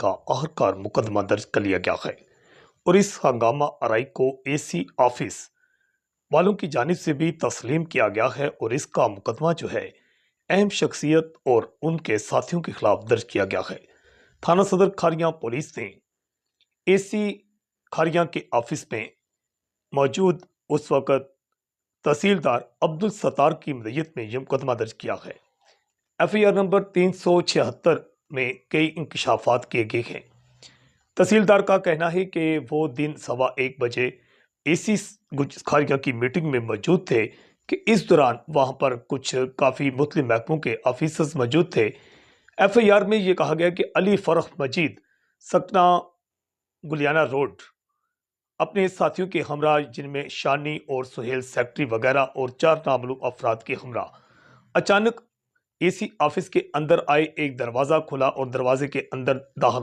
का आखिरकार मुकदमा दर्ज कर लिया गया है और इस हंगामा आराई को एसी ऑफिस वालों की जानिब से भी तस्लीम किया गया है और इसका मुकदमा जो है अहम शख्सियत और उनके साथियों के खिलाफ दर्ज किया गया है। थाना सदर खारियां पुलिस ने एसी खारियां के ऑफिस में मौजूद उस वक्त तहसीलदार अब्दुल सत्तार की मदईयत में यह मुकदमा दर्ज किया है। FIR नंबर 376 में कई इंकशाफात किए गए हैं। तहसीलदार का कहना है कि वो दिन 1:15 बजे एसी खारिया की मीटिंग में मौजूद थे कि इस दौरान वहां पर कुछ काफ़ी मुख्तलिफ महकमों के ऑफिसर्स मौजूद थे। FIR में ये कहा गया कि अली फरख मजीद सकना गुलियाना रोड अपने साथियों के हमरा, जिनमें शानी और सुहेल सेक्रेटरी वगैरह और 4 नामालूम अफराद के हमरा अचानक एसी ऑफिस के अंदर आए, एक दरवाज़ा खुला और दरवाजे के अंदर दाखिल